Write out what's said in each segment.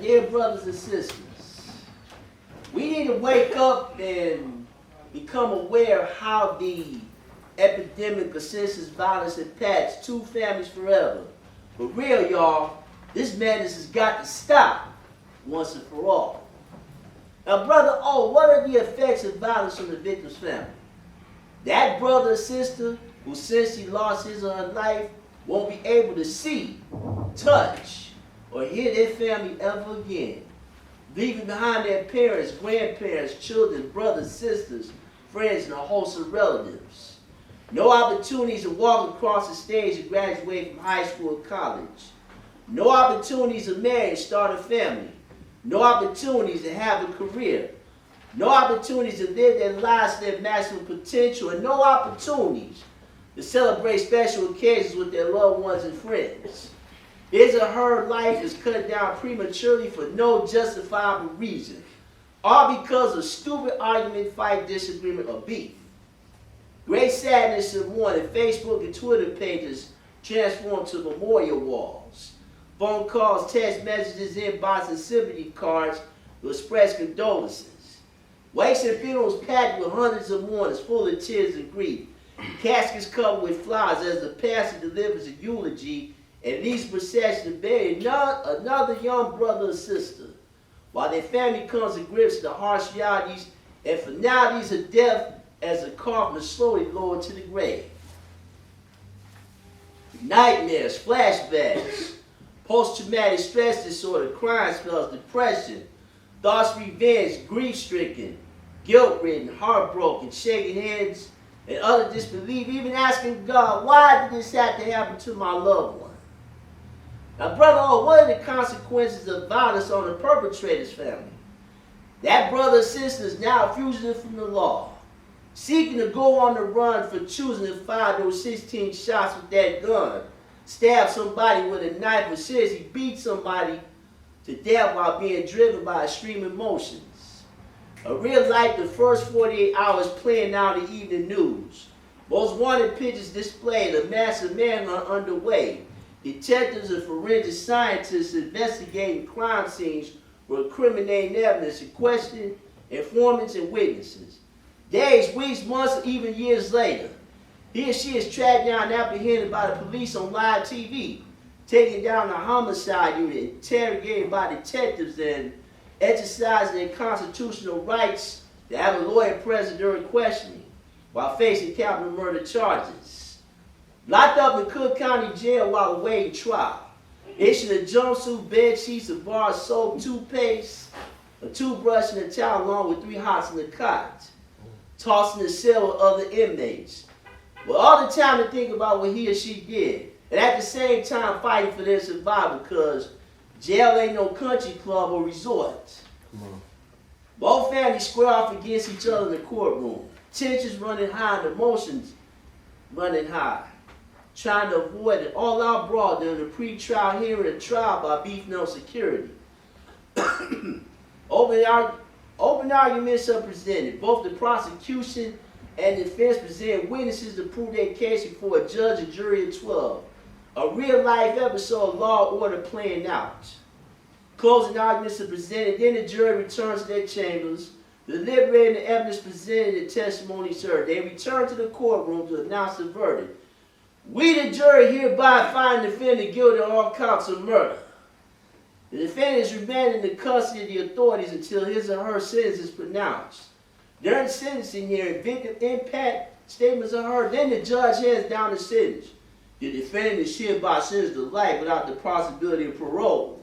Dear brothers and sisters, we need to wake up and become aware of how the epidemic of senseless violence impacts two families forever. For real, y'all, this madness has got to stop once and for all. Now, Brother O, what are the effects of violence on the victim's family? That brother or sister who, since he lost his or her life, won't be able to see, touch, or hear their family ever again, leaving behind their parents, grandparents, children, brothers, sisters, friends, and a host of relatives. No opportunities to walk across the stage and graduate from high school or college. No opportunities to marry and start a family. No opportunities to have a career. No opportunities to live their lives to their maximum potential. And no opportunities to celebrate special occasions with their loved ones and friends. His or her life is cut down prematurely for no justifiable reason, all because of stupid argument, fight, disagreement, or beef. Great sadness and mourning. Facebook and Twitter pages transformed to memorial walls. Phone calls, text messages, inbox, and sympathy cards to express condolences. Wakes and funerals packed with hundreds of mourners full of tears and grief. Caskets covered with flowers as the pastor delivers a eulogy and leads the procession to bury another young brother or sister, while their family comes to grips with the harsh realities and finalities of death as the coffin is slowly lowered to the grave. Nightmares, flashbacks, post-traumatic stress disorder, crime spells, depression, thoughts of revenge, grief-stricken, guilt-ridden, heartbroken, shaking heads, and utter disbelief, even asking God, why did this have to happen to my loved one? Now, Brother O, what are the consequences of violence on the perpetrator's family? That brother or sister is now a fugitive from the law, seeking to go on the run for choosing to fire those 16 shots with that gun, stab somebody with a knife, or seriously beat somebody to death while being driven by extreme emotions. A real life, the first 48 hours playing out the evening news. Most wanted pictures displayed, a massive manhunt underway. Detectives and forensic scientists investigating crime scenes for incriminating evidence and questioning informants and witnesses. Days, weeks, months, or even years later, he or she is tracked down and apprehended by the police on live TV, taken down to a homicide unit, interrogated by detectives, and exercising their constitutional rights to have a lawyer present during questioning while facing capital murder charges. Locked up in Cook County Jail while awaiting trial. Issued a jumpsuit, bed sheets, a bar of soap, toothpaste, a toothbrush, and a towel along with 3 hots in the cot. Tossed in the cell with other inmates. With all the time to think about what he or she did. And at the same time fighting for their survival, because jail ain't no country club or resort. Both families square off against each other in the courtroom. Tensions running high and emotions running high. Trying to avoid an all-out brawl during the pre-trial hearing and trial by beefing on security. Open arguments are presented. Both the prosecution and defense present witnesses to prove their case before a judge and jury of 12. A real-life episode of Law and Order playing out. Closing arguments are presented, then the jury returns to their chambers, deliberating the evidence presented and testimonies heard. They return to the courtroom to announce the verdict. We, the jury, hereby find the defendant guilty of all counts of murder. The defendant is remanded in the custody of the authorities until his or her sentence is pronounced. During the sentencing hearing, victim impact statements are heard. Then the judge hands down the sentence. The defendant is hereby sentenced to life without the possibility of parole.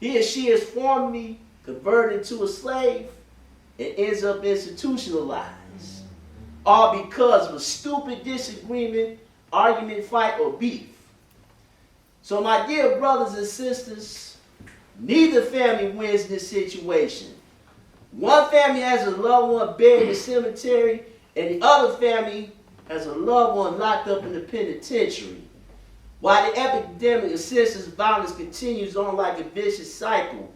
He or she is formally converted into a slave and ends up institutionalized. All because of a stupid disagreement, argument, fight, or beef. So my dear brothers and sisters, neither family wins in this situation. One family has a loved one buried in the cemetery, and the other family has a loved one locked up in the penitentiary. While the epidemic of senseless violence continues on like a vicious cycle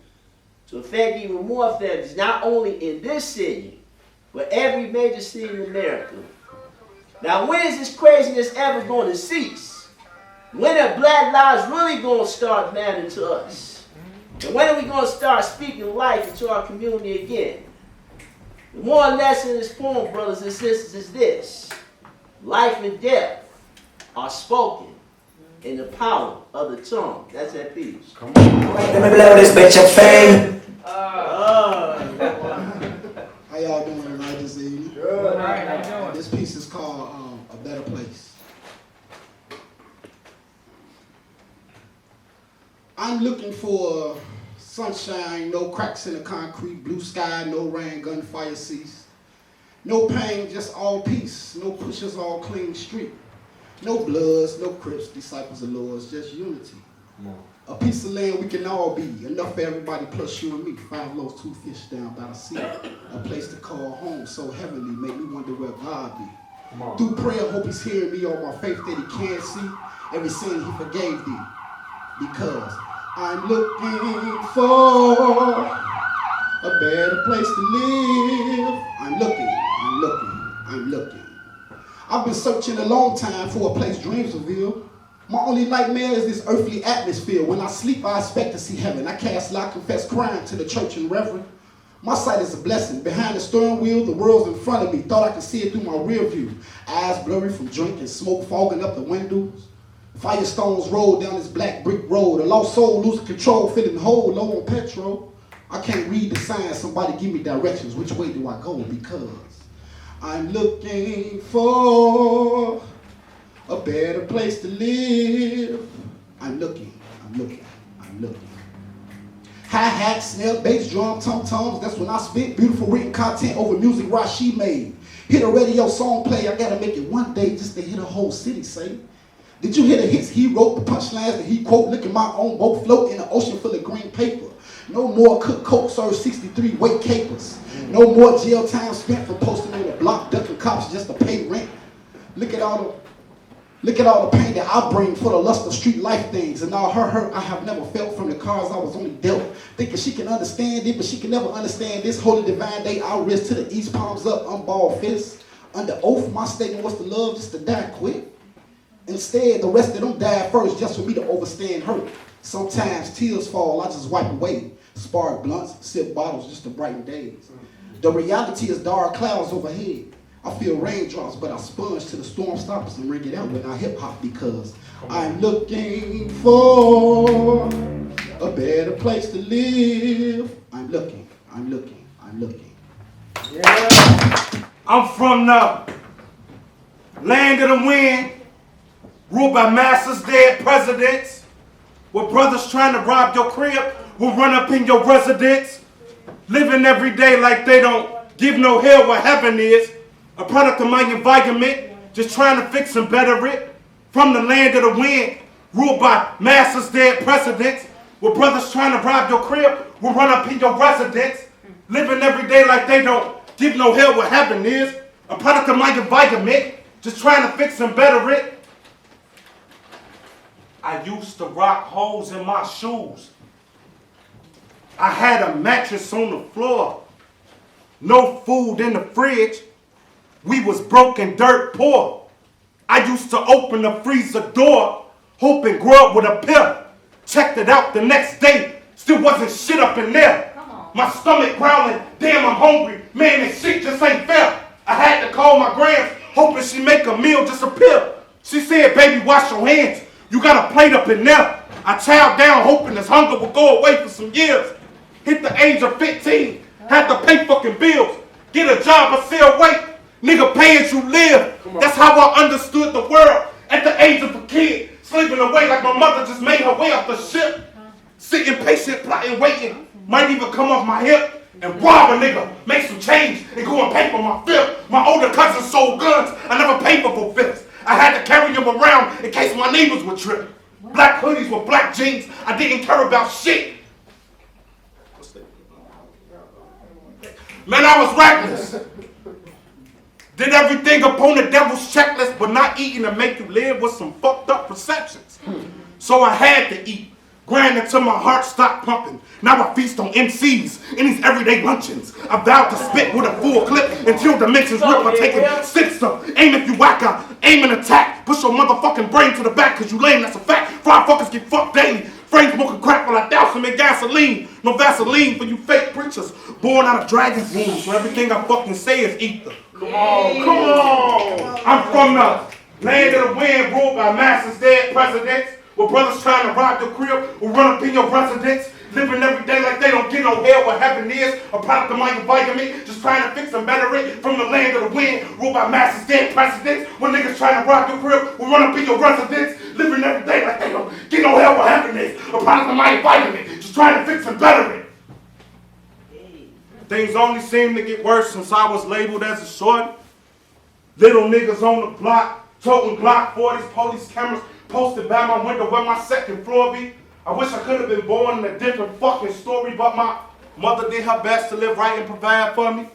to affect even more families, not only in this city, but every major city in America. Now, when is this craziness ever going to cease? When are black lives really going to start mattering to us? And when are we going to start speaking life into our community again? The moral lesson in this poem, brothers and sisters, is this. Life and death are spoken in the power of the tongue. That's that piece. Come on. Let me blow this bitch up, fame. How y'all doing tonight this evening? Good. How you doing? This piece is called A Better Place. I'm looking for sunshine, no cracks in the concrete, blue sky, no rain, gunfire cease. No pain, just all peace. No pushes, all clean street. No bloods, no crips, disciples of Lords, just unity. A piece of land we can all be, enough for everybody plus you and me. 5 loaves, 2 fish down by the sea. A place to call home, so heavenly, make me wonder where God be. Through prayer, hope he's hearing me, all my faith that he can't see. Every sin he forgave thee. Because I'm looking for a better place to live. I'm looking. I've been searching a long time for a place dreams reveal. My only nightmare is this earthly atmosphere. When I sleep, I expect to see heaven. I cast lie, confess crime to the church and reverend. My sight is a blessing. Behind the steering wheel, the world's in front of me. Thought I could see it through my rear view. Eyes blurry from drinking, smoke fogging up the windows. Firestones roll down this black brick road. A lost soul losing control, feeling whole, low on petrol. I can't read the signs. Somebody give me directions. Which way do I go? Because I'm looking for a better place to live. I'm looking. Hi-hat, snare, bass, drum, tom-toms, that's when I spit. Beautiful written content over music Rashi made. Hit a radio song play, I gotta make it one day just to hit a whole city, say. Did you hear the hits he wrote, the punchlines that he quote? Look at my own boat float in an ocean full of green paper. No more cook coke, serve 63 weight capers. No more jail time spent for posting on the block, ducking cops just to pay rent. Look at all the pain that I bring for the lust of street life things. And all her hurt I have never felt from the cards I was only dealt. Thinking she can understand it, but she can never understand this. Holy divine day, I'll risk to the east, palms up, unballed fists. Under oath, my statement was to love just to die quick. Instead, the rest of them died first just for me to overstand hurt. Sometimes tears fall, I just wipe away. Spark blunts, sip bottles just to brighten days. The reality is dark clouds overhead. I feel raindrops, but I sponge till the storm stops and ring it out when I hip hop because I'm looking for a better place to live. I'm looking. Yeah. I'm from the land of the wind, ruled by masters, dead presidents, where brothers trying to rob your crib will run up in your residence, living every day like they don't give no hell what heaven is. A product of my environment, just trying to fix and better it. From the land of the wind, ruled by masters, dead presidents, where brothers trying to rob your crib will run up in your residence, living every day like they don't give no hell what heaven is. A product of my environment, just trying to fix and better it. I used to rock holes in my shoes. I had a mattress on the floor, no food in the fridge. We was broken, dirt poor. I used to open the freezer door, hoping grub would appear. Checked it out the next day, still wasn't shit up in there. My stomach growling, damn I'm hungry. Man, this shit just ain't fair. I had to call my grams, hoping she make a meal disappear. She said, baby, wash your hands. You got a plate up in there. I chowed down, hoping this hunger would go away for some years. Hit the age of 15, had to pay fucking bills. Get a job or still wait. Nigga, pay as you live. That's how I understood the world at the age of a kid. Sleeping away like my mother just made her way off the ship. Sitting patient, plotting, waiting. Might even come off my hip and rob a nigga. Make some change and go and pay for my fifth. My older cousin sold guns. I never paid for fifths. I had to carry them around in case my neighbors would trip. Black hoodies with black jeans. I didn't care about shit. Man, I was reckless. Did everything upon the devil's checklist, but not eating to make you live with some fucked up perceptions. So I had to eat, grind until my heart stopped pumping. Now I feast on MCs in these everyday luncheons. I vowed to spit with a full clip until dimensions rip by taking sips up. Aim if you whack out, aim and attack. Push your motherfucking brain to the back cause you lame, that's a fact. Fly fuckers get fucked daily. Frank smoking crack while I douse him in gasoline. No Vaseline for you fake preachers. Born out of dragon's womb, so everything I fucking say is ether. Come on. I'm from the land of the wind, ruled by masters, dead presidents. Where brothers trying to rob your crib will run up in your residence. Living every day like they don't get no hell. What heaven is, a product of my environment. Just trying to fix and better it from the land of the wind, ruled by masters, dead presidents. When niggas trying to rob your crib will run up in your residence. Living every day like they don't get no hell. What heaven is, a product of my environment. Just trying to fix and better it. Things only seem to get worse since I was labeled as a short. Little niggas on the block, toting Glock 40s, police cameras posted by my window where my second floor be. I wish I could have been born in a different fucking story, but my mother did her best to live right and provide for me.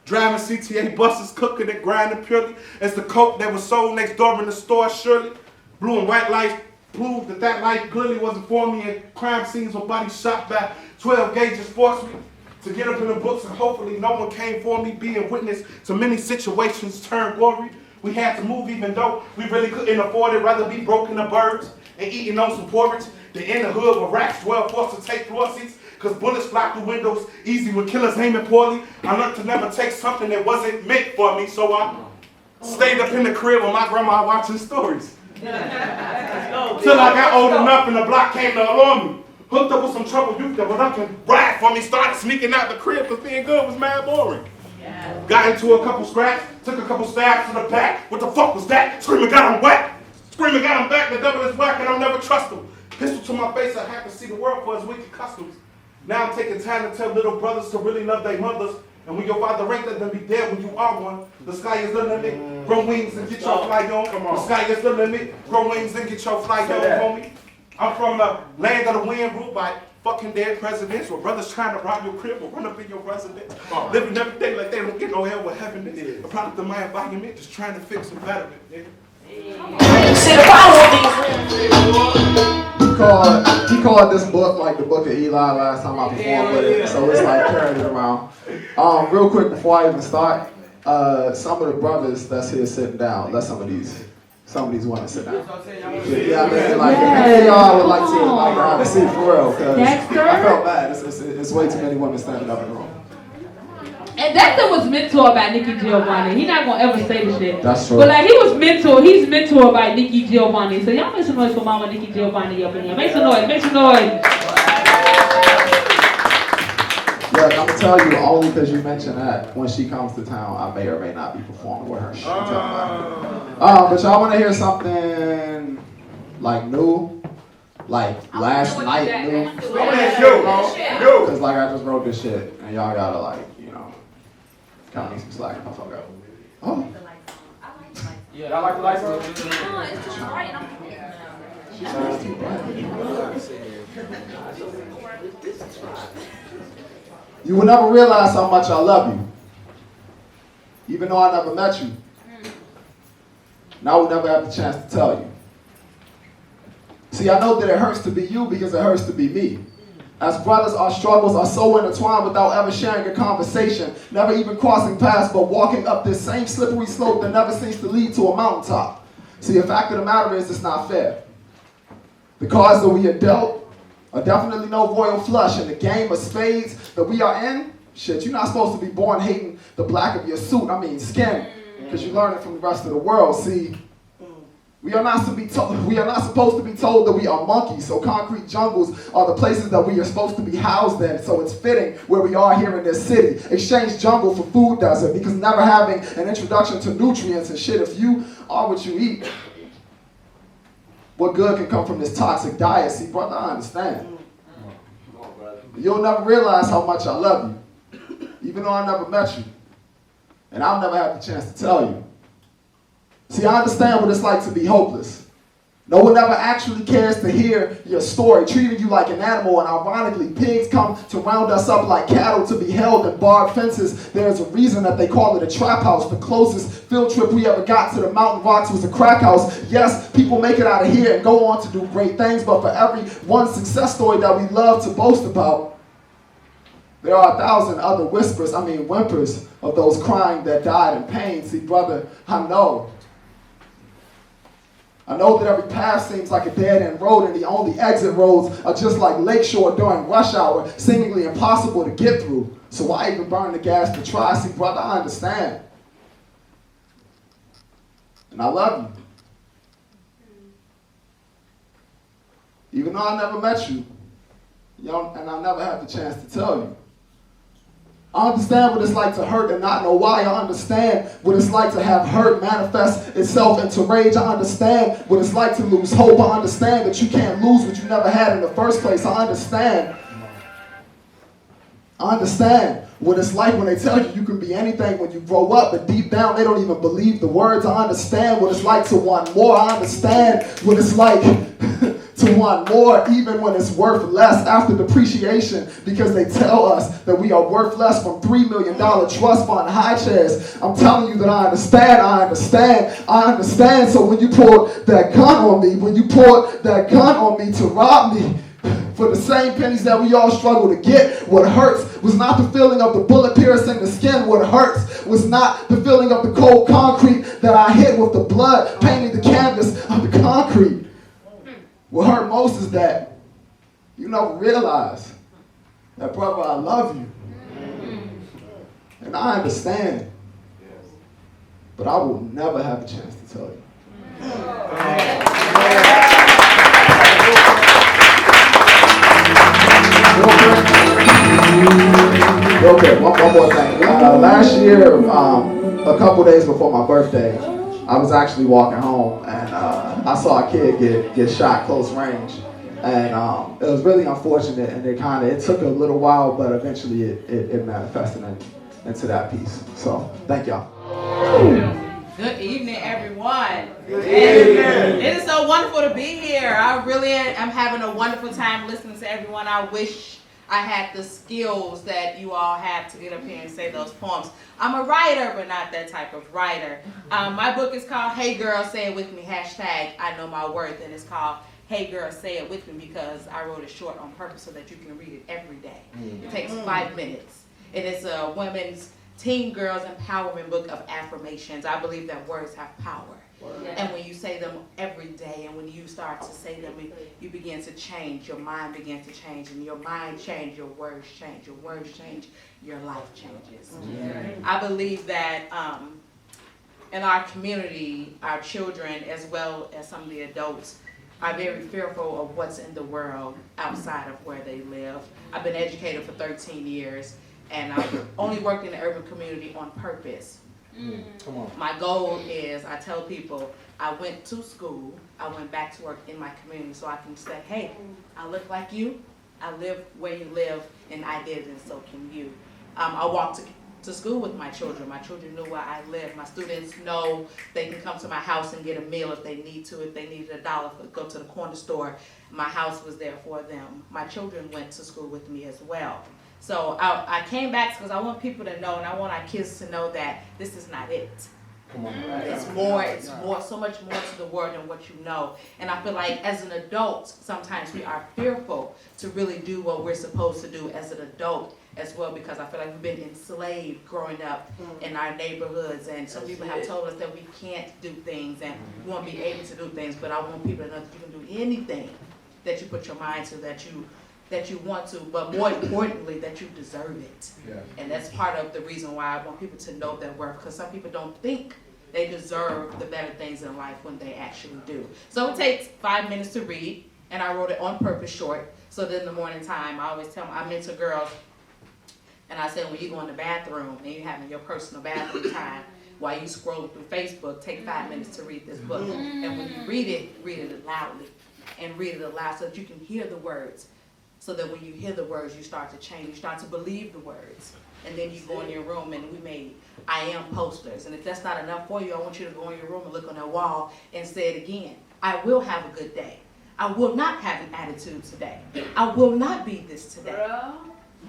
Driving CTA buses, cooking and grinding purely as the coke that was sold next door in the store, surely. Blue and white lights proved that that life clearly wasn't for me, and crime scenes were bodies shot by 12 gauges forced me to get up in the books, and hopefully no one came for me, being witness to many situations turn gory. We had to move even though we really couldn't afford it, rather be broken the birds and eating on some porridge than in the hood where rats dwell forced to take floor seats, cause bullets fly through windows easy when killers aiming poorly. I learned to never take something that wasn't meant for me, so I stayed up in the crib with my grandma watching stories. Till I got old enough and the block came to alarm me. Hooked up with some troubled youth that went up and bragged for me, started sneaking out the crib cause being good was mad boring. Got into a couple scraps, took a couple stabs to the back. What the fuck was that? Screaming got him whack. Screaming got him back, the devil is whack and I'll never trust him. Pistol to my face, I have to see the world for his wicked customs. Now I'm taking time to tell little brothers to really love their mothers. And when your father ain't, let them be dead when you are one. The sky is the limit, grow wings and get your fly on. The sky is the limit, grow wings and get your fly on, homie. I'm from the land of the wind, ruled by fucking dead presidents, where brothers trying to rob your crib or run up in your residence. Living every day like they don't get no hell with heaven is. A product of my environment, just trying to fix and better it. See the problem with He called this book like the book of Eli last time I performed with it, so it's like carrying it around. Real quick before I even start, some of the brothers that's here sitting down, let some of these women sit down. Yeah, I mean, like, hey, y'all would like to have a seat for real, because I felt bad. It's way too many women standing up in the room. And Dexter was mentored by Nikki Giovanni. He's not gonna ever say this shit. That's true. But like he's mentored by Nikki Giovanni. So y'all make some noise for Mama Nikki Giovanni up in here. Make some noise, make some noise. Yeah, I'm gonna tell you only because you mentioned that when she comes to town, I may or may not be performing with her. But y'all wanna hear something like new? Like last night new? Because like I just wrote this shit and y'all gotta like, kind of need some slack if I fuck up. Oh. Yeah, I like the lights on. No, it's too bright. You will never realize how much I love you, even though I never met you. And I will never have the chance to tell you. See, I know that it hurts to be you because it hurts to be me. As brothers, our struggles are so intertwined without ever sharing a conversation, never even crossing paths, but walking up this same slippery slope that never seems to lead to a mountaintop. See, the fact of the matter is it's not fair. The cards that we are dealt are definitely no royal flush, in the game of spades that we are in, shit, you're not supposed to be born hating the black of your suit, skin, because you learn it from the rest of the world. See, we are not supposed to be told that we are monkeys, so concrete jungles are the places that we are supposed to be housed in, so it's fitting where we are here in this city. Exchange jungle for food desert, because never having an introduction to nutrients and shit, if you are what you eat, what good can come from this toxic diet? See, brother, I understand. You'll never realize how much I love you, even though I never met you, and I'll never have the chance to tell you. See, I understand what it's like to be hopeless. No one ever actually cares to hear your story, treating you like an animal, and ironically, pigs come to round us up like cattle to be held in barbed fences. There's a reason that they call it a trap house. The closest field trip we ever got to the mountain rocks was a crack house. Yes, people make it out of here and go on to do great things, but for every one success story that we love to boast about, there are 1,000 other whimpers of those crying that died in pain. See, brother, I know I know that every path seems like a dead-end road, and the only exit roads are just like Lakeshore during rush hour, seemingly impossible to get through. So why even burn the gas to try? See, brother, I understand. And I love you. Even though I never met you, and I never had the chance to tell you. I understand what it's like to hurt and not know why. I understand what it's like to have hurt manifest itself into rage. I understand what it's like to lose hope. I understand that you can't lose what you never had in the first place. I understand what it's like when they tell you you can be anything when you grow up, but deep down they don't even believe the words. I understand what it's like to want more. I understand what it's like to want more even when it's worth less after depreciation, because they tell us that we are worth less from $3 million trust fund high chairs. I'm telling you that I understand. So when you pulled that gun on me, to rob me for the same pennies that we all struggle to get, what hurts was not the feeling of the bullet piercing the skin. What hurts was not the feeling of the cold concrete that I hit with the blood painting the canvas of the concrete. What hurt most is that you never realize that, brother, I love you. And I understand. But I will never have a chance to tell you. Real quick, one more thing. Last year, a couple days before my birthday, I was actually walking home and I saw a kid get shot close range, and it was really unfortunate, and it took a little while, but eventually it manifested into that piece. So thank y'all. Good evening, everyone. Good evening. It is so wonderful to be here. I really am having a wonderful time listening to everyone. I wish I had the skills that you all have to get up here and say those poems. I'm a writer, but not that type of writer. My book is called Hey Girl, Say It With Me, #I Know My Worth, and it's called Hey Girl, Say It With Me because I wrote it short on purpose so that you can read it every day. It takes 5 minutes, and it's a women's teen girls empowerment book of affirmations. I believe that words have power. And when you say them every day, and when you start to say them, you begin to change. Your mind begins to change, and your mind changes, your words change. Your words change, your life changes. I believe that in our community, our children, as well as some of the adults, are very fearful of what's in the world outside of where they live. I've been educated for 13 years, and I've only worked in the urban community on purpose. Come on. My goal is, I tell people, I went to school, I went back to work in my community so I can say, hey, I look like you, I live where you live, and I did, and so can you. I walked to school with my children. My children knew where I lived. My students know they can come to my house and get a meal if they need to. If they needed $1 to go to the corner store, my house was there for them. My children went to school with me as well. So I came back because I want people to know, and I want our kids to know that this is not it. Come on. It's more, so much more to the world than what you know. And I feel like as an adult, sometimes we are fearful to really do what we're supposed to do as an adult as well, because I feel like we've been enslaved growing up in our neighborhoods, and some people have told us that we can't do things and we won't be able to do things, but I want people to know that you can do anything that you put your mind to, that you want to, but more importantly, that you deserve it. Yeah. And that's part of the reason why I want people to know their worth, because some people don't think they deserve the better things in life when they actually do. So it takes 5 minutes to read, and I wrote it on purpose short, so that in the morning time, I always tell them, I mentor girls, and I said, when you go in the bathroom and you're having your personal bathroom time, while you scroll through Facebook, take 5 minutes to read this book. And when you read it loudly, and read it aloud so that you can hear the words. So that when you hear the words, you start to change. You start to believe the words. And then you go in your room, and we made I am posters. And if that's not enough for you, I want you to go in your room and look on that wall and say it again. I will have a good day. I will not have an attitude today. I will not be this today.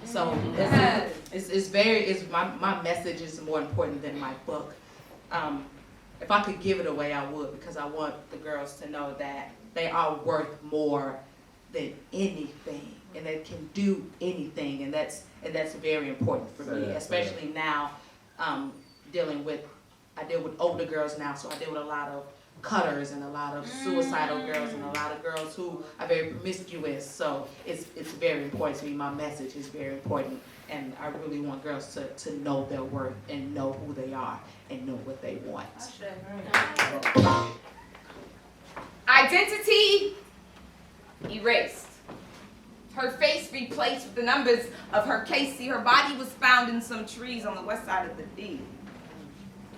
So my message is more important than my book. If I could give it away, I would, because I want the girls to know that they are worth more than anything, and they can do anything, and that's very important for me, especially now dealing with I deal with older girls now, so I deal with a lot of cutters and a lot of suicidal girls and a lot of girls who are very promiscuous. So it's very important to me. My message is very important, and I really want girls to know their worth and know who they are and know what they want. Identity erased. Her face replaced with the numbers of her case. See, her body was found in some trees on the west side of the D.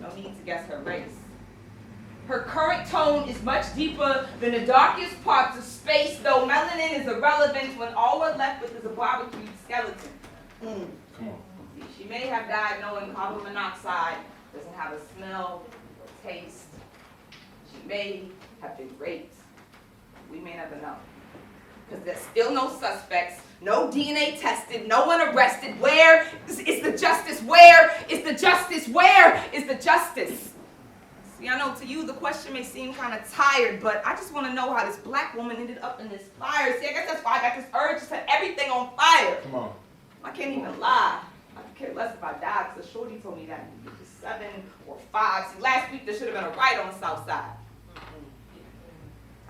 No need to guess her race. Her current tone is much deeper than the darkest parts of space, though melanin is irrelevant when all we're left with is a barbecued skeleton. Come on. See, she may have died knowing carbon monoxide doesn't have a smell or taste. She may have been raped. We may never know. Because there's still no suspects, no DNA tested, no one arrested. Where is the justice? Where is the justice? Where is the justice? See, I know to you the question may seem kind of tired, but I just want to know how this black woman ended up in this fire. See, I guess that's why I got this urge to set everything on fire. Come on. I can't even lie. I could care less if I died, because Shorty told me that it was 7 or 5. See, last week there should have been a riot on the south side.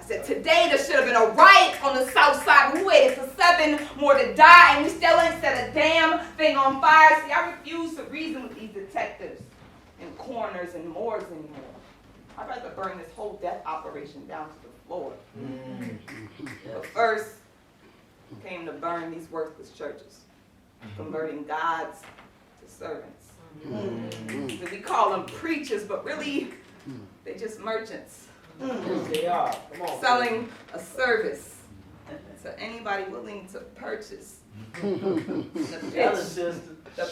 I said, today there should have been a riot on the south side. But wait, it's a 7 more to die, and we still ain't set a damn thing on fire. See, I refuse to reason with these detectives and coroners and morgues anymore. I'd rather burn this whole death operation down to the floor. But first, we came to burn these worthless churches, converting gods to servants. So we call them preachers, but really, they're just merchants. They are. Come on. Selling a service to anybody willing to purchase. The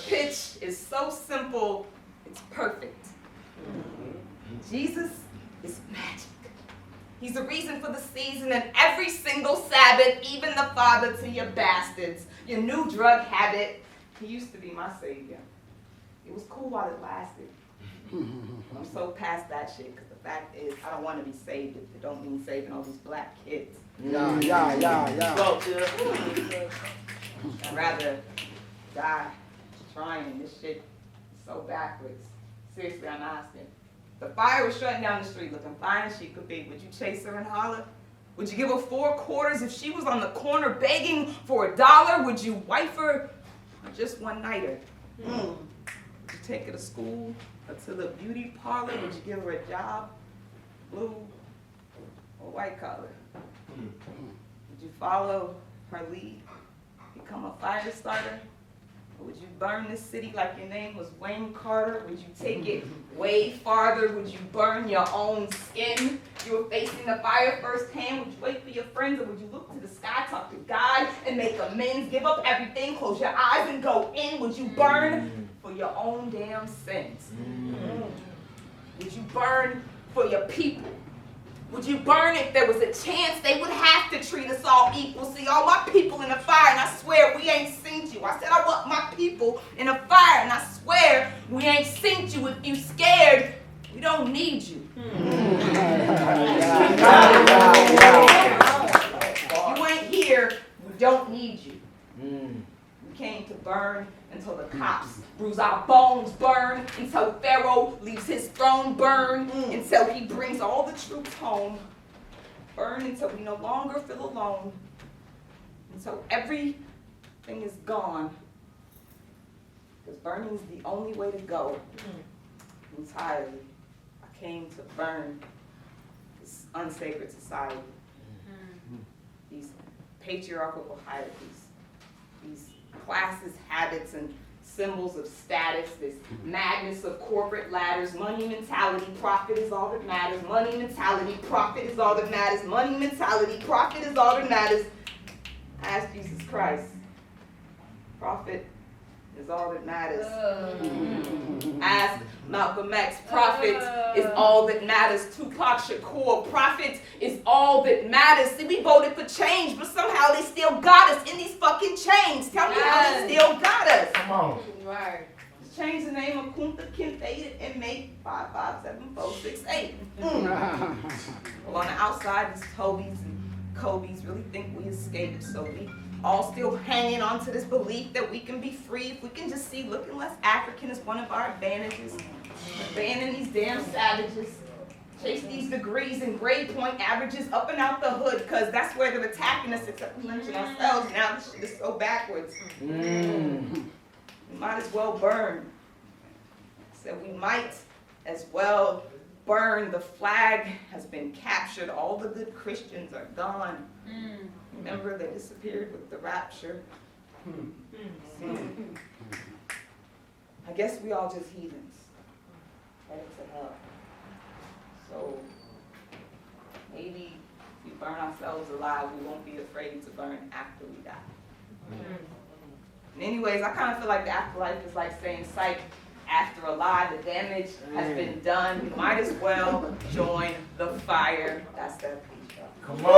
pitch is so simple, it's perfect. Jesus is magic. He's the reason for the season and every single Sabbath, even the father to your bastards, your new drug habit. He used to be my savior. It was cool while it lasted. I'm so past that shit, because the fact is, I don't want to be saved if it don't mean saving all these black kids. Go to I'd rather die trying. This shit is so backwards. Seriously, I'm asking. The fire was shutting down the street looking fine as she could be. Would you chase her and holler? Would you give her 4 quarters if she was on the corner begging for $1? Would you wife her or just one nighter? Would you take her to school or to the beauty parlor? Would you give her a job, blue or white collar? Would you follow her lead, become a fire starter? Or would you burn this city like your name was Wayne Carter? Would you take it way farther? Would you burn your own skin? You were facing the fire firsthand. Would you wait for your friends, or would you look to the sky, talk to God, and make amends? Give up everything, close your eyes, and go in. Would you burn for your own damn sins? Would you burn for your people? Would you burn if there was a chance they would have to treat us all equal? See, all my people in the fire, and I swear we ain't seen you. I said I want my people in a fire, and I swear we ain't seen you. If you scared, we don't need you. If you ain't here, we don't need you. We came to burn until the cops bruise our bones, burn until Pharaoh leaves his throne, burn until he brings all the troops home, burn until we no longer feel alone, until everything is gone. Because burning is the only way to go entirely. I came to burn this unsacred society, these patriarchal hierarchies, these classes, habits, and symbols of status, this madness of corporate ladders, money mentality, profit is all that matters, money mentality, profit is all that matters, money mentality, profit is all that matters. Ask Jesus Christ. Profit is all that matters. Ask Malcolm X. Profit is all that matters. Tupac Shakur. Profit is all that matters. See, we voted for change, but somehow they still got us in these fucking chains. Tell me how they still got us. Come on. Right. Just change the name of Kunta Kinte and make 557-468. Well, on the outside, these Tobys and Kobe's really think we escaped, so we all still hanging on to this belief that we can be free if we can just see looking less African as one of our advantages. Abandoning these damn savages. Chase these degrees and grade point averages up and out the hood, because that's where they're attacking us, except we're lynching ourselves. Now this shit is so backwards. We might as well burn. So we might as well burn. The flag has been captured. All the good Christians are gone. Remember, they disappeared with the rapture. I guess we all just heathens. Headed to hell. So maybe if we burn ourselves alive, we won't be afraid to burn after we die. And anyways, I kind of feel like the afterlife is like saying, psych, after a lie, the damage has been done. We might as well join the fire. That's their piece. Come on!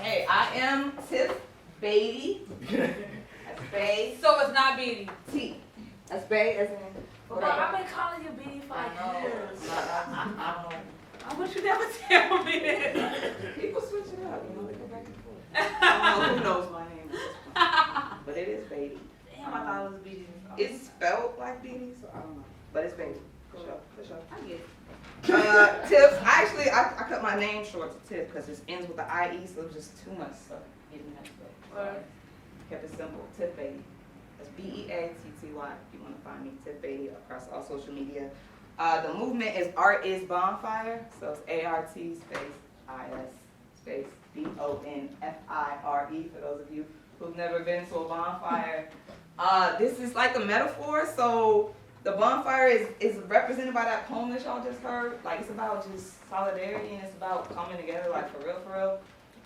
Hey, I am Tiff Beatty. That's Bay. So it's not Beatty. T. That's Bay as in. Well, I've been calling you Beatty for I know. years. I I wish you never tell me that. know. People switch it up, you know, they go back and forth. I don't know who knows my name at this point. But it is Beatty. Damn, I thought it was Beatty. It's spelled like Beatty, so I don't know. But it's Beatty. For sure. For sure. I get it. Tiff, I cut my name short to Tiff because it ends with the IE, so it was just too much stuff getting that way. Kept it simple. Tiff Beatty. That's Beatty. If you want to find me, Tiff Beatty across all social media. The movement is Art is Bonfire, so it's ART space IS space BONFIRE for those of you who've never been to a bonfire. This is like a metaphor, so the bonfire is represented by that poem that y'all just heard. Like, it's about just solidarity, and it's about coming together, like, for real,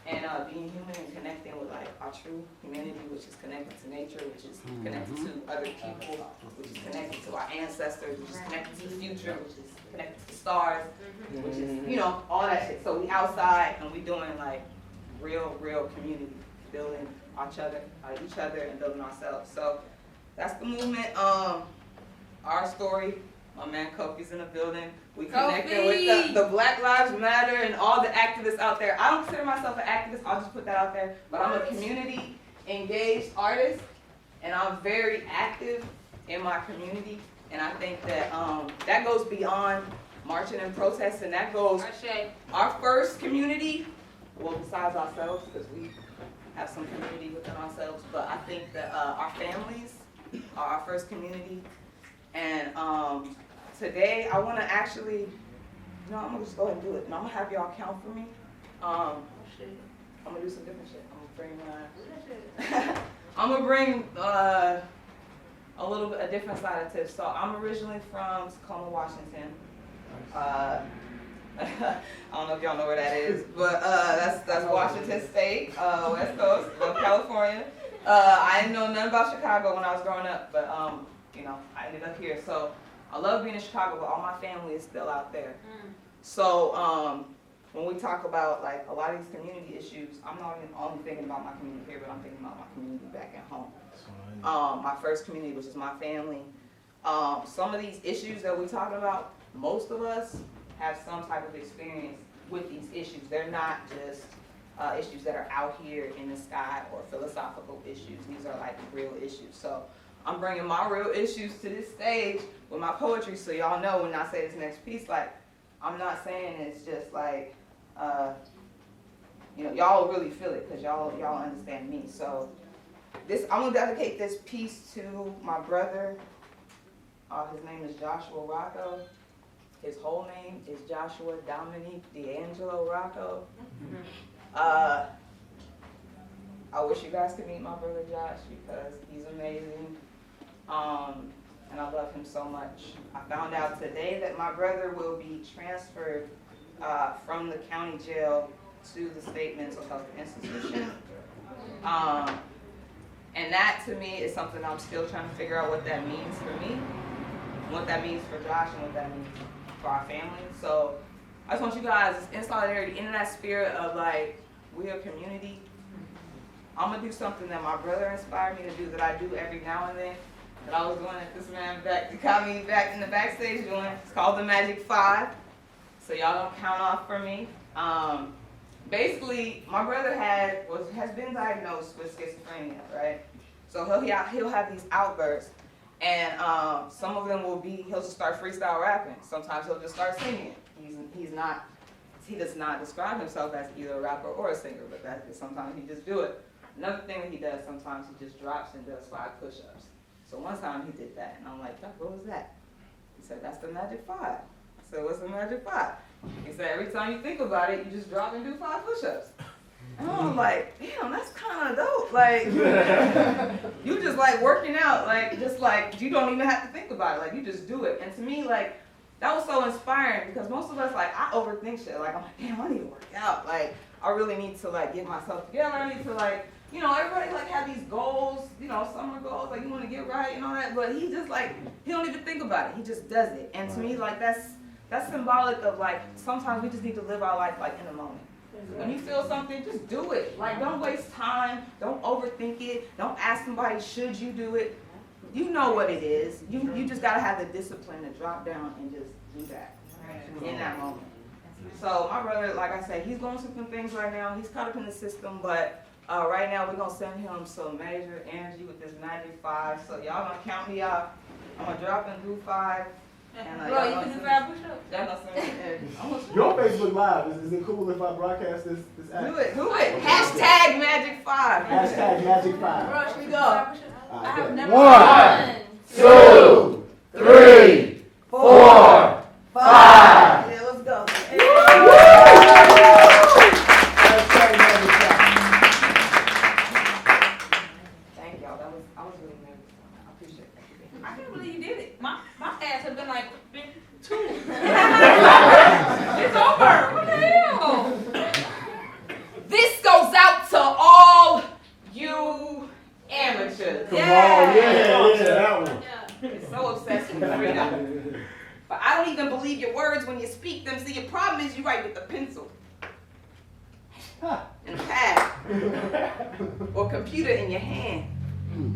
and being human and connecting with, like, our true humanity, which is connected to nature, which is connected to other people, which is connected to our ancestors, which is connected to the future, which is connected to the stars, which is, you know, all that shit. So we outside, and we doing, like, real community, building each other, and building ourselves. So that's the movement. Our story, my man Kofi's in the building. We connected with the Black Lives Matter and all the activists out there. I don't consider myself an activist, I'll just put that out there. But I'm a community engaged artist, and I'm very active in my community. And I think that that goes beyond marching and protesting. That goes our first community, well, besides ourselves, because we have some community within ourselves. But I think that our families are our first community. And today I want to actually, I'm going to just go ahead and do it. And I'm going to have y'all count for me. I'm going to do some different shit. I'm going to bring a little bit, a different side of Tiff. So I'm originally from Tacoma, Washington. I don't know if y'all know where that is, but that's Washington State, West Coast of California. I didn't know nothing about Chicago when I was growing up, but I ended up here. So I love being in Chicago, but all my family is still out there. So when we talk about like a lot of these community issues, I'm not even only thinking about my community here, but I'm thinking about my community back at home. My first community, which is my family. Some of these issues that we're talking about, most of us have some type of experience with these issues. They're not just issues that are out here in the sky or philosophical issues. These are like real issues. So I'm bringing my real issues to this stage with my poetry, so y'all know when I say this next piece, like, I'm not saying it's just like, y'all really feel it, because y'all understand me. So I'm gonna dedicate this piece to my brother. His name is Joshua Rocco. His whole name is Joshua Dominique D'Angelo Rocco. I wish you guys could meet my brother Josh, because he's amazing. And I love him so much. I found out today that my brother will be transferred from the county jail to the state mental health institution. And that to me is something I'm still trying to figure out what that means for me, what that means for Josh, and what that means for our family. So I just want you guys, in solidarity, in that spirit of like, we're a community. I'm gonna do something that my brother inspired me to do, that I do every now and then. that I was doing that this man got me back in the backstage doing. It's called the Magic 5. So y'all don't count off for me. Basically, my brother has been diagnosed with schizophrenia, right? So he'll have these outbursts, and some of them he'll just start freestyle rapping. Sometimes he'll just start singing. He does not describe himself as either a rapper or a singer, but sometimes he just do it. Another thing that he does, sometimes he just drops and does 5 push-ups. So one time he did that, and I'm like, Doc, what was that? He said, that's the Magic 5. I said, what's the Magic 5? He said, every time you think about it, you just drop and do 5 push-ups. And I was like, damn, that's kind of dope. Like, you just like working out, you don't even have to think about it. Like, you just do it. And to me, like, that was so inspiring because most of us, like, I overthink shit. Like, I'm like, damn, I need to work out. Like, I really need to, like, get myself together. I need to, like, you know, everybody, like, have these goals, you know, summer goals, like, you want to get right and all that. But he just, like, he don't even think about it. He just does it. And to me, like, that's symbolic of, like, sometimes we just need to live our life, like, in the moment. When you feel something, just do it. Like, don't waste time. Don't overthink it. Don't ask somebody, should you do it? You know what it is. You just got to have the discipline to drop down and just do that in that moment. So my brother, like I said, he's going through some things right now. He's caught up in the system, but right now we're going to send him some major energy with this Magic 5. So y'all going to count me out. I'm going to drop and do 5. And, Bro, you can do 5 push-ups. Y'all going to send me energy. Your Facebook Live, is it cool if I broadcast this act? Do it. Hashtag Magic 5. Hashtag Magic 5. Bro, should we go? All I right, have good. never 1, done. 2, 3, 4, 5. Yeah, let's go. Hashtag Magic 5. Thank y'all. I was really nervous. I appreciate that. I can't believe you did it. My ass has been like, two. It's over. What the hell? This goes out to all you amateurs. Come on, yeah, that one. You're so obsessed with freedom. But I don't even believe your words when you speak them. See, your problem is you write with a pencil and a pad or computer in your hand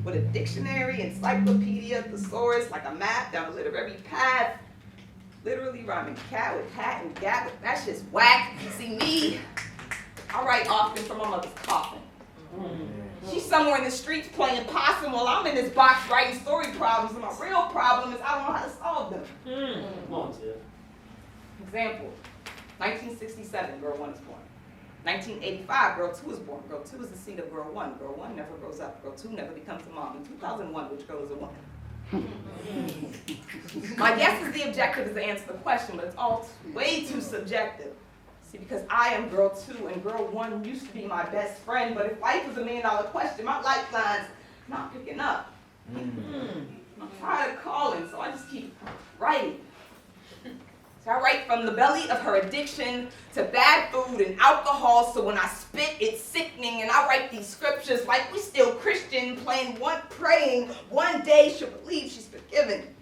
with a dictionary, encyclopedia, thesaurus, like a map down a literary path. Literally rhyming cat with hat and gat. That's just whack. See me, I write often from my mother's coffin. She's somewhere in the streets playing possum while I'm in this box writing story problems, and my real problem is I don't know how to solve them. Come on, Tiff. Example, 1967, girl 1 is born. 1985, girl 2 is born. Girl 2 is the seed of girl 1. Girl 1 never grows up. Girl 2 never becomes a mom. In 2001, which girl is a woman? My guess is the objective is to answer the question, but it's all way too subjective. See, because I am girl 2 and girl 1 used to be my best friend, but if life was $1 million question, my lifeline's not picking up. I'm tired of calling, so I just keep writing. So I write from the belly of her addiction to bad food and alcohol, so when I spit, it's sickening, and I write these scriptures like we still Christian, praying one day she'll believe she's forgiven.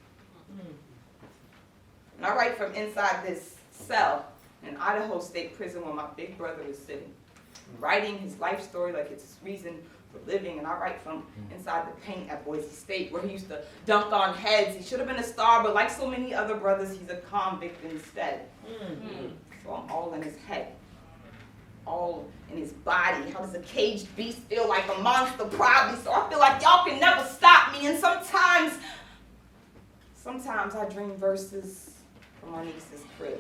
And I write from inside this cell in Idaho State Prison where my big brother is sitting, writing his life story like it's his reason for living, and I write from inside the paint at Boise State where he used to dunk on heads. He should have been a star, but like so many other brothers, he's a convict instead. So I'm all in his head, all in his body. How does a caged beast feel like a monster? Probably. So I feel like y'all can never stop me, and sometimes I dream verses from my niece's crib.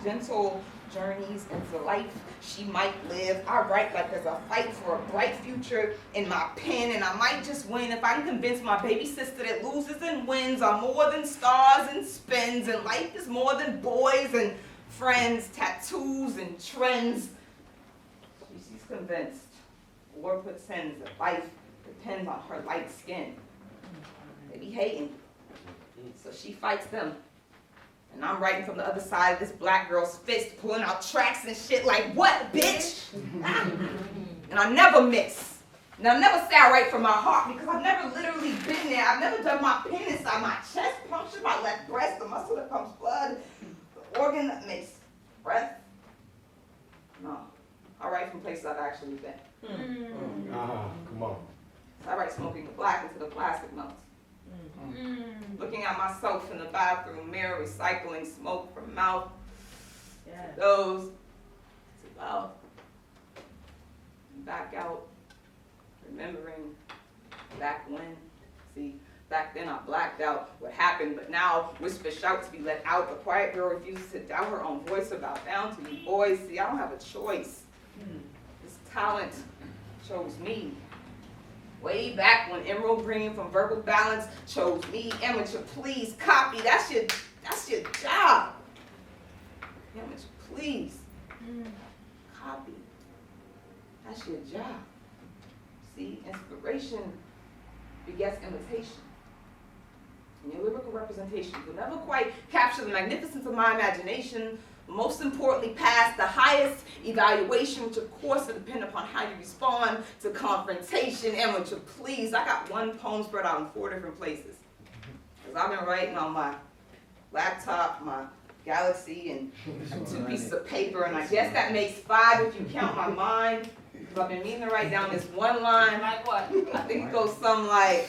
Gentle journeys into life she might live. I write like there's a fight for a bright future in my pen, and I might just win if I can convince my baby sister that losers and wins are more than stars and spins, and life is more than boys and friends, tattoos and trends. She's convinced. War pretends that life depends on her light skin. They be hating, so she fights them. And I'm writing from the other side of this black girl's fist, pulling out tracks and shit like, what, bitch? And I never miss. And I never say I write from my heart because I've never literally been there. I've never done my pen inside my chest, punctured my left breast, the muscle that pumps blood, the organ that makes breath. No, I write from places I've actually been. Come on. So I write smoking the black until the plastic melts. Looking at myself in the bathroom mirror, recycling smoke from mouth to nose to mouth, and back out, remembering back when. See, back then I blacked out what happened, but now whisper shout to be let out. The quiet girl refuses to doubt her own voice or bow down to you boys. See, I don't have a choice. This talent chose me. Way back when emerald green from verbal balance chose me. Amateur, please copy. That's your job. Amateur, please copy. That's your job. See, inspiration begets imitation. And your lyrical representation will never quite capture the magnificence of my imagination. Most importantly, pass the highest evaluation, which of course will depend upon how you respond to confrontation. Amateur, please. I got one poem spread out in 4 different places. Because I've been writing on my laptop, my Galaxy, and 2 pieces of paper, and I guess that makes 5 if you count my mind. Because I've been meaning to write down this one line. Like what? I think it goes something like,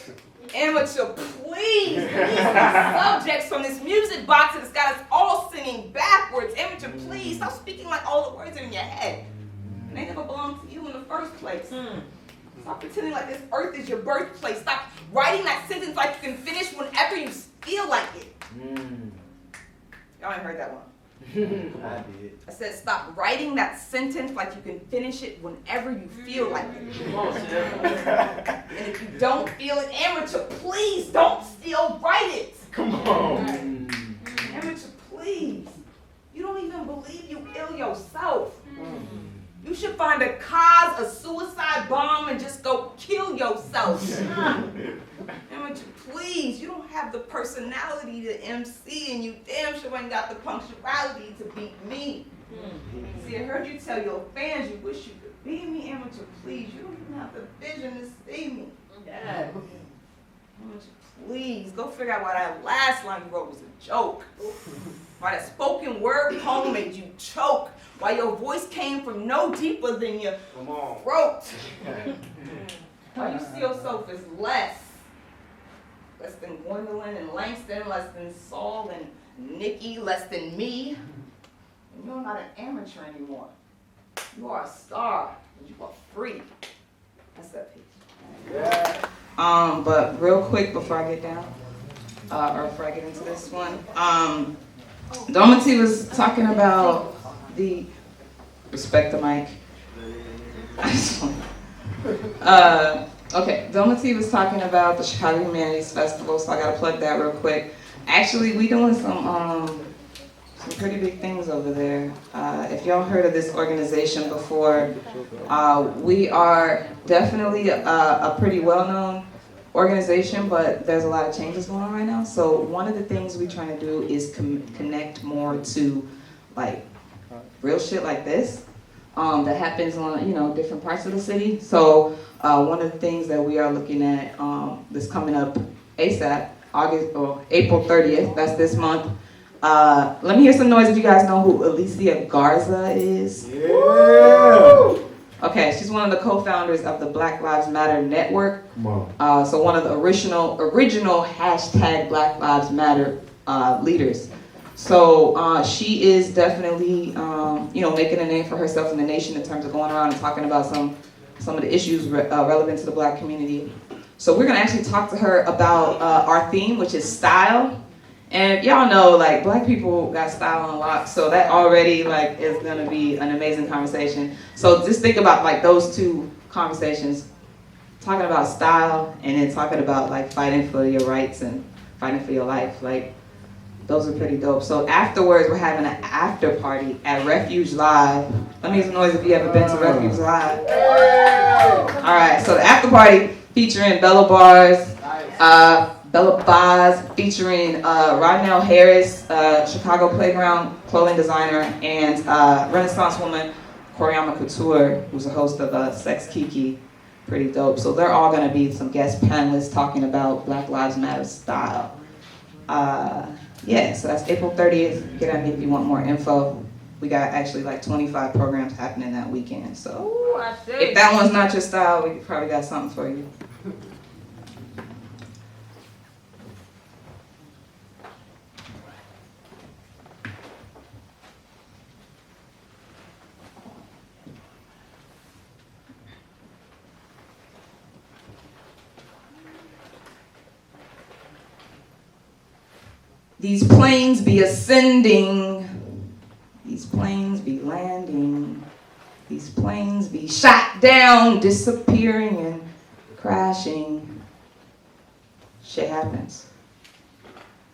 amateur, please, these subjects from this music box that's got us all singing backwards. Amateur, please, stop speaking like all the words are in your head. And they never belonged to you in the first place. Stop pretending like this earth is your birthplace. Stop writing that sentence like you can finish whenever you feel like it. Y'all ain't heard that one. I did. I said stop writing that sentence like you can finish it whenever you feel like it. Come on, Chef. And if you don't feel it, amateur, please don't still write it. Come on. Amateur, please. You don't even believe you ill yourself. You should find a cause, a suicide bomb, and just go kill yourself. Amateur, please. You don't have the personality to MC, and you damn sure ain't got the punctuality to beat me. See, I heard you tell your fans you wish you could be me. Amateur, please. You don't even have the vision to see me. Yeah. Amateur, please. Go figure out why that last line you wrote was a joke. Why that spoken word poem made you choke. Why your voice came from no deeper than your throat. Why you see yourself as less than Gwendolyn and Langston, less than Saul and Nikki, less than me. And you're not an amateur anymore. You are a star, and you are free. That's that piece. Yeah. But real quick before I get down, or before I get into this one, Dometri was talking about the, respect the mic. Okay, Dometri was talking about the Chicago Humanities Festival, so I gotta plug that real quick. Actually, we doing some pretty big things over there. If y'all heard of this organization before, we are definitely a pretty well-known organization, but there's a lot of changes going on right now. So one of the things we're trying to do is connect more to like real shit like this that happens on different parts of the city. So one of the things that we are looking at that's coming up ASAP, April 30th, that's this month. Let me hear some noise if you guys know who Alicia Garza is. Yeah. Okay, she's one of the co-founders of the Black Lives Matter Network. Come on. So one of the original hashtag Black Lives Matter leaders. So she is definitely making a name for herself in the nation in terms of going around and talking about some of the issues relevant to the Black community. So we're gonna actually talk to her about our theme, which is style. And y'all know, like, Black people got style on lock, so that already, like, is gonna be an amazing conversation. So just think about, like, those two conversations, talking about style and then talking about, like, fighting for your rights and fighting for your life. Like, those are pretty dope. So afterwards, we're having an after party at Refuge Live. Let me hear some noise if you ever been to Refuge Live. All right, so the after party featuring Bella Bars, featuring Rodnell Harris, Chicago Playground clothing designer, and Renaissance woman Koryama Couture, who's a host of Sex Kiki. Pretty dope. So they're all gonna be some guest panelists talking about Black Lives Matter style. So that's April 30th. Get at me if you want more info. We got actually like 25 programs happening that weekend. So Ooh, I see. if that one's not your style, we probably got something for you. These planes be ascending, these planes be landing, these planes be shot down, disappearing and crashing. Shit happens.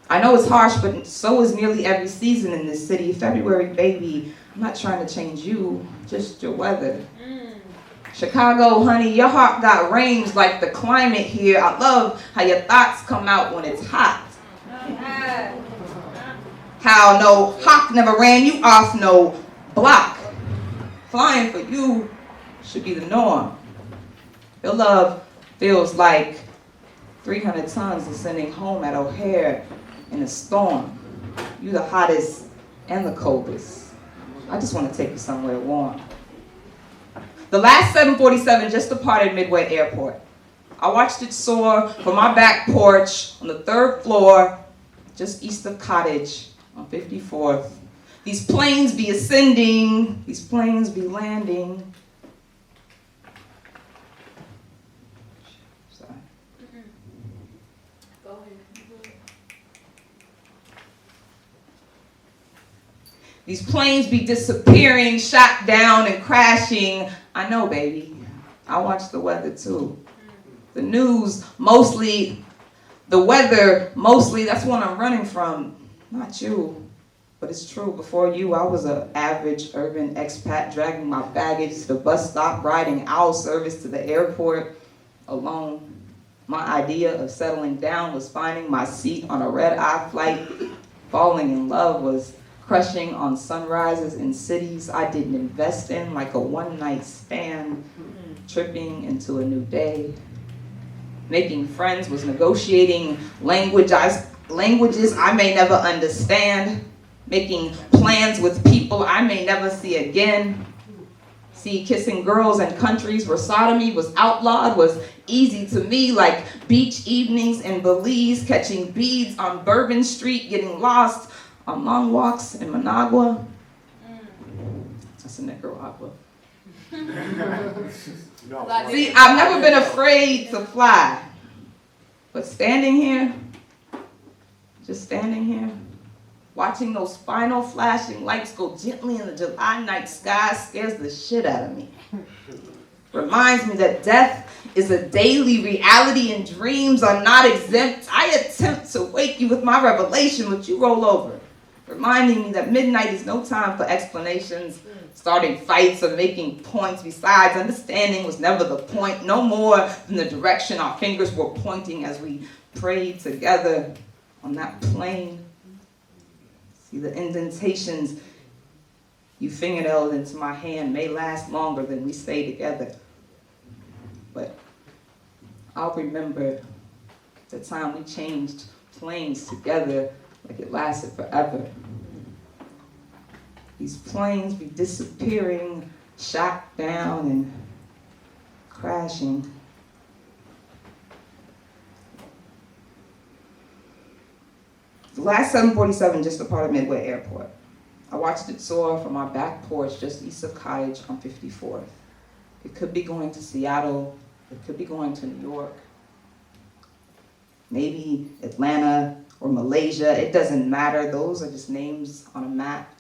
I know it's harsh, but so is nearly every season in this city. February, baby, I'm not trying to change you, just your weather. Chicago, honey, your heart got range like the climate here. I love how your thoughts come out when it's hot. How no hawk never ran you off no block. Flying for you should be the norm. Your love feels like 300 tons descending home at O'Hare in a storm. You the hottest and the coldest. I just want to take you somewhere warm. The last 747 just departed Midway Airport. I watched it soar from my back porch on the 3rd floor, just east of Cottage on 54th. These planes be ascending, these planes be landing. Sorry. Go ahead. These planes be disappearing, shot down and crashing. I know, baby. I watch the weather too. The news, mostly, the weather, mostly, that's what I'm running from. Not you, but it's true. Before you, I was an average urban expat dragging my baggage to the bus stop, riding owl service to the airport alone. My idea of settling down was finding my seat on a red-eye flight. Falling in love was crushing on sunrises in cities I didn't invest in, like a one-night stand, tripping into a new day. Making friends was negotiating languages I may never understand, making plans with people I may never see again. See, kissing girls in countries where sodomy was outlawed was easy to me, like beach evenings in Belize, catching beads on Bourbon Street, getting lost on long walks in Managua. That's in Nicaragua. See, I've never been afraid to fly, but standing here, just standing here, watching those final flashing lights go gently in the July night sky scares the shit out of me. Reminds me that death is a daily reality and dreams are not exempt. I attempt to wake you with my revelation, but you roll over, reminding me that midnight is no time for explanations, starting fights or making points. Besides, understanding was never the point, no more than the direction our fingers were pointing as we prayed together on that plane. See, the indentations you fingernailed into my hand may last longer than we stay together. But I'll remember the time we changed planes together like it lasted forever. These planes be disappearing, shot down and crashing. The last 747 just departed Midway Airport. I watched it soar from our back porch just east of Cottage on 54th. It could be going to Seattle, it could be going to New York, maybe Atlanta or Malaysia. It doesn't matter. Those are just names on a map.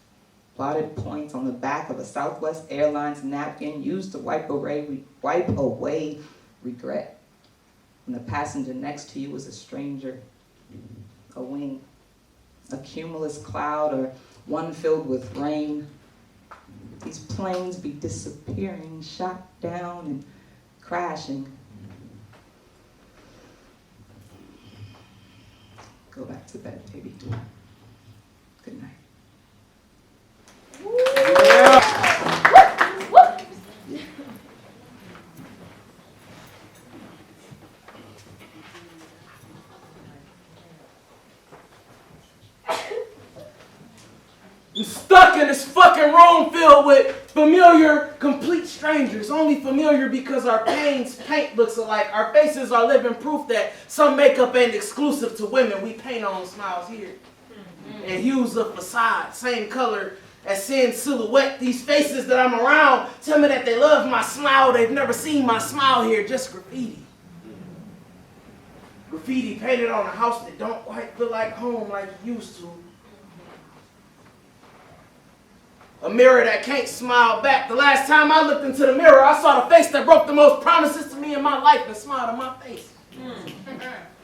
Plotted points on the back of a Southwest Airlines napkin used to wipe away regret. When the passenger next to you was a stranger, a wing, a cumulus cloud, or one filled with rain. These planes be disappearing, shot down and crashing. Go back to bed, baby. Good night. You stuck in this fucking fucking room filled with familiar, complete strangers. Only familiar because our paint looks alike. Our faces are living proof that some makeup ain't exclusive to women. We paint on smiles here. And hues of facade, same color as sin's silhouette. These faces that I'm around tell me that they love my smile. They've never seen my smile here, just graffiti. Graffiti painted on a house that don't quite feel like home like it used to. A mirror that can't smile back. The last time I looked into the mirror, I saw the face that broke the most promises to me in my life and smiled in my face.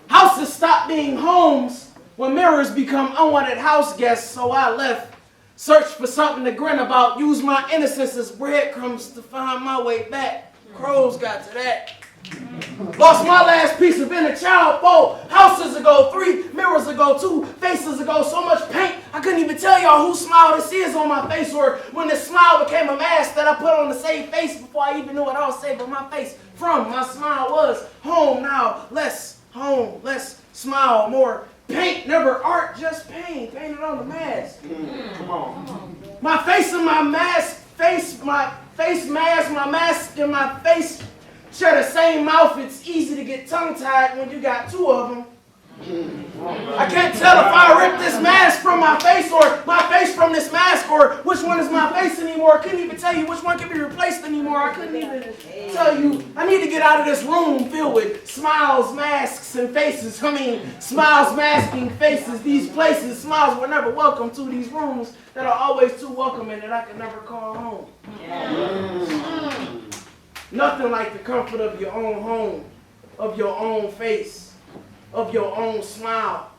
Houses stop being homes when mirrors become unwanted house guests, so I left. Searched for something to grin about. Used my innocence as breadcrumbs to find my way back. Crows got to that. Lost my last piece of inner child. 4 houses ago, 3 mirrors ago, 2 faces ago. So much paint, I couldn't even tell y'all whose smile this is on my face, or when this smile became a mask that I put on to save face before I even knew what I was saving my face from. My smile was home now. Less home, less smile, more paint. Never art, just pain. Painted on the mask. Come on. My face and my mask, my face mask, my mask and my face share the same mouth. It's easy to get tongue-tied when you got 2 of them. I can't tell if I ripped this mask from my face or my face from this mask, or which one is my face anymore. I couldn't even tell you which one can be replaced anymore. I couldn't even tell you. I need to get out of this room filled with smiles, masks, and faces. I mean, smiles, masking faces. These places, smiles were never welcome to. These rooms that are always too welcoming that I can never call home. Nothing like the comfort of your own home, of your own face, of your own smile.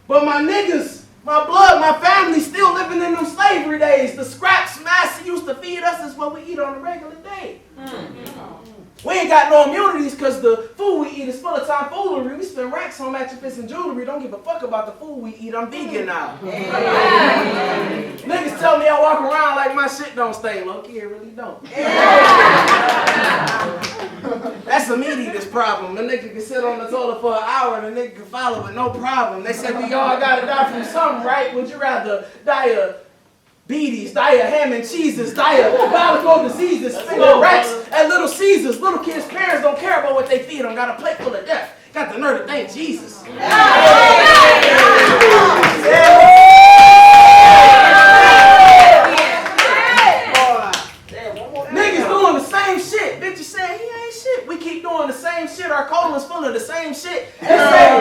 But my niggas, my blood, my family still living in them slavery days. The scraps Master used to feed us is what we eat on a regular day. We ain't got no immunities because the food we eat is full of tomfoolery. We spend racks on matching fits and jewelry. Don't give a fuck about the food we eat. I'm vegan now. Niggas tell me I walk around like my shit don't stink. Low-key, it really don't. That's a meat eater's problem. The nigga can sit on the toilet for an hour and the nigga can follow with no problem. They say we all gotta die from something, right? Would you rather die of beaties, die of ham and cheeses, die of biological diseases, finger rats at Little Caesars? Little kids' parents don't care about what they feed them. Got a plate full of death. Got the nerve to thank Jesus. Niggas doing the same shit. Bitches saying he ain't shit. We keep doing the same shit. Our colon's full of the same shit. They say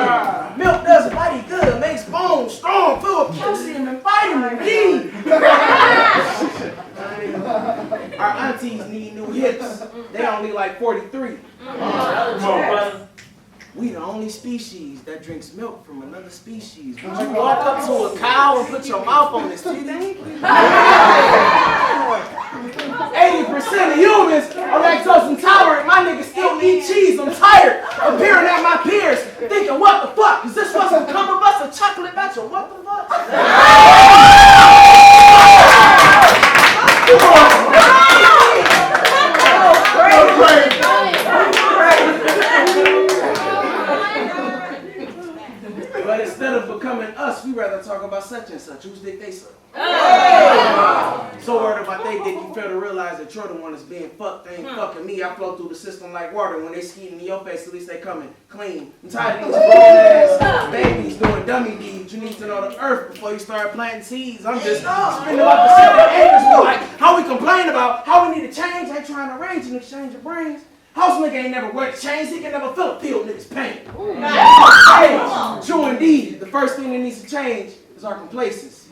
milk does body good, makes bones strong, full of calcium and vitamin D. Our aunties need new hips. They only like 43. We the only species that drinks milk from another species. Would you walk up to a cow and put your mouth on its teeth? 80% of humans are lactose intolerant. My niggas still eat cheese. I'm tired of peering at my peers, thinking, what the fuck? Is this what's gonna come of us? A chocolate batch of what the fuck? But instead of becoming us, we rather talk about such and such. Whose dick they suck? So worried about they dick, you fail to realize that you're the one that's being fucked. They ain't fucking me. I flow through the system like water. When they skeeting in your face, at least they coming clean. I'm tired of these grown ass babies doing dummy deeds. You need to know the earth before you start planting seeds. I'm just spending about the 7 acres. Like how we complain about how we need to change. Ain't trying to arrange in exchange of brains. House nigga ain't never worked change. He can never feel a field nigga's pain. True indeed. The first thing that needs to change is our complacency.